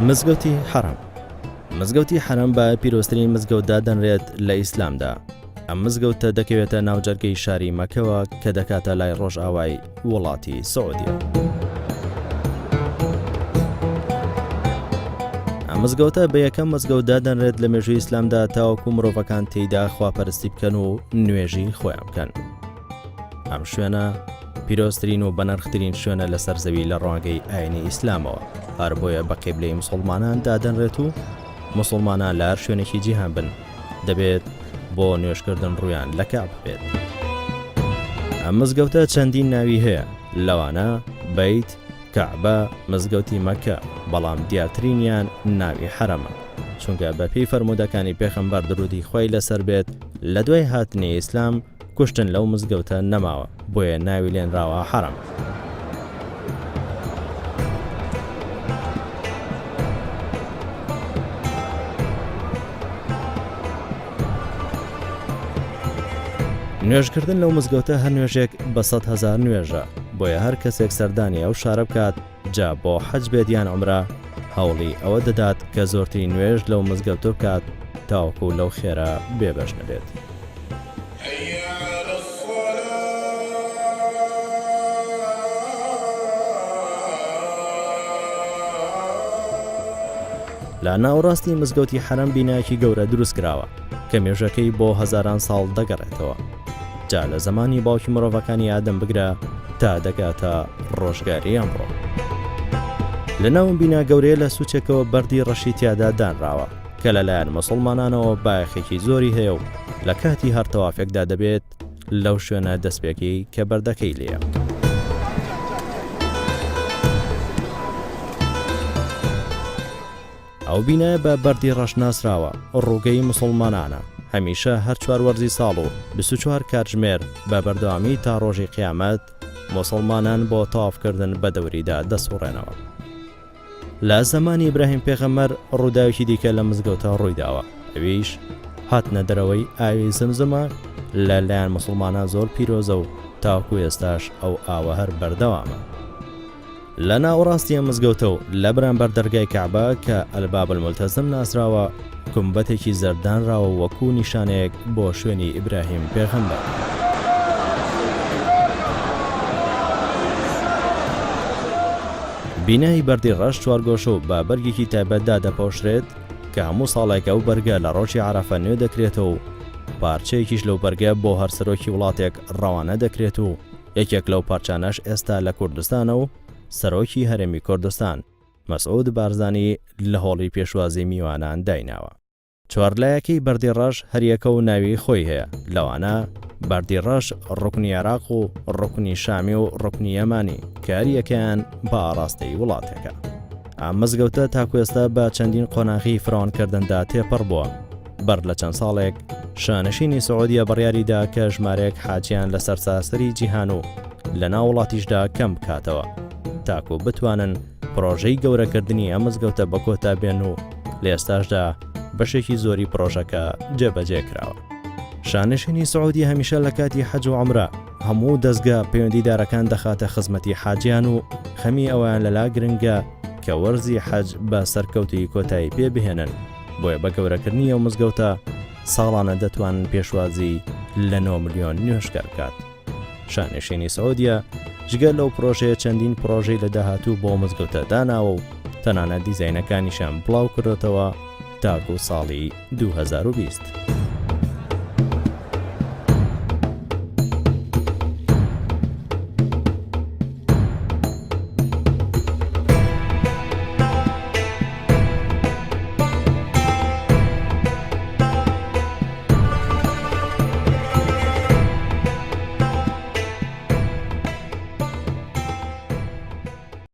مزگەوتی حەرەم. مزگەوتی حەرەم بە پیرۆستترین مزگەوتدا دەنرێت لە ئیسلامدا. ئەم مزگەوتە دەکەوێتە ناوجەرگەی شاری مەکەوە کە دەکاتە لای ڕۆژئاوای وڵاتی سعودیە. ئەم مزگەوتە بە یەکەم مزگەوتدا دەنرێت لە مێژووی ئیسلامدا تاوەکو مرۆڤەکان تێیدا خواپەرستی بکەن و نوێژی خۆیان بکەن. ئەم شوێنە پیرۆستترین و بەنرخترین شوێنە لەسەر زەوی لە ڕوانگەی ئاینی ئیسلامەوە، هەر بۆیە بە قیبلەی موسڵمانان دادەنرێت و موسڵمانان لە هەر شوێنێکی جیهان بن دەبێت بۆ نوێژکردن ڕوویان لە کعب بێت. ئەم مزگەوتە چەندین ناوی هەیە، لەوانە بەیت، کعبە، مزگەوتی مەکە، بەڵام دیارترینیان ناوی حەرەمە، چونکە بە پێی فەرموودەکانی پێغەمبەر درودی خۆی لەسەر بێت لە دوای هاتنی ئیسلام کوشتن لەو مزگەوتە نەماوە، بۆیە ناوی لێنراوە حەرەم. نوێژکردن لەو مزگەوتە هەر نوێژێک بە 100,000 نوێژە، بۆیە هەر کەسێک سەردانی ئەو شارە بکات جا بۆ حەج بێت یان عومرە هەوڵی ئەوە دەدات کە زۆرترین نوێژ لەو مزگەوتە بکات تاوەکو لەو خێرا بێبەش نەبێت. لە ناوەڕاستی مزگەوتی حەرەم بینایەکی گەورە دروست کراوە کە مێژەکەی بۆ هەزاران ساڵ دەگەڕێتەوە، جا لە زمانی باوکی مرۆڤەکانی ئادەم بگرە تا دەگاتە ڕۆژگاری ئەمڕۆ. لە ناوم بینا گەورەیە لە سوچێکەوە بەردی ڕەشی تیادا دانراوە کە لەلایەن موسڵمانانەوە بایەخێکی زۆری هەیە و لە کاتی هەر تەوافێکدا دەبێت لەو شوێنە دەستپێکی کە بەردەکەی لێیە. ئەو بینایە بە بەردی ڕەش ناسراوە، ڕووگەی موسڵمانانە، هەمیشە هەر 4 وەرزی ساڵ و 24 کاتژمێر بە بەردەوامی تا ڕۆژی قیامەت موسڵمانان بۆ تەوافکردن بە دەوریدا دەسوڕێنەوە. لە زەمانی ئیبراهیم پێغەمبەر ڕووداوێکی دیکە لە مزگەوتە ڕوویداوە، ئەویش هاتنە دەرەوەی ئاوی زمزمە لەلایەن موسڵمانان زۆر پیرۆزە و تاوەکو ئێستاش ئەو ئاوە هەر بەردەوامە. لە ناوەڕاستی مزگەوتە و لە بەرامبەر دەرگای کعبە کە ئەلباب المولتەزم ناسراوە گومبەتێکی زەردانراوە وەکو نیشانەیەک بۆ شوێنی ئیبراهیم پێغەمبەر. بینایی بەردی ڕەش 4 گۆشە و بە بەرگێکی تایبەتدا دەپۆشرێت کە هەموو ساڵێک ئەو بەرگە لە ڕۆژی عەرەفە نوێ دەکرێتەوە و پارچەیەکیش لەو بەرگە بۆ هەر سەرۆکی وڵاتێک ڕەوانە دەکرێت و یەکێک لەو پارچانەش ئێستا لە کوردستانە و سەرۆکی هەرێمی کوردستان مەسعود بارزانی لە هۆڵی پێشوازی میوانان دایناوە. چوارلایەکەی بەردی ڕەش هەریەکە و ناوی خۆی هەیە، لەوانە بەردی ڕەش ڕوکنی عێراق و ڕوکنی شامی و ڕوکنی یەمانی کە هەریەکەیان بە ئاراستەی وڵاتێکە. ئەم مزگەوتە تاکو ئێستا بە چەندین قۆناغی فراوانکردندا تێپەڕ بووە. بەر لە چەند ساڵێک شانشینی سعودیە بڕیاریدا کە ژمارەیەک حاجیان لە سەرساسەری جیهان و لە ناو وڵاتیشدا کەم بکاتەوە تاکو بتوانن پرۆژەی گەورەکردنی ئەم مزگەوتە بە کۆتا بێن و لە ئێستاشدا بەشێکی زۆری پرۆژەکە جێبەجێ کراوە. شانشینی سعودی هەمیشە لە کاتی حەج و عومرە هەموو دەستگا پەیوەندیدارەکان دەخاتە خزمەتی حاجیان و خەمی ئەویان لەلا گرنگە کە وەرزی حەج بە سەرکەوتی کۆتایی پێ بهێنن، بۆیە بە گەورەکردنی ئەو مزگەوتە ساڵانە دەتوانن پێشوازی لە 9 ملیۆن نوێژگەر بکات. شانشینی سعودیە جگەر لەو پرۆژەیە چەندین پرۆژەی لە داهاتوو بۆ مزگەوتە داناوە و تەنانەت دیزاینەکانیشان بڵاو کردێتەوە تاکو ساڵی 2020.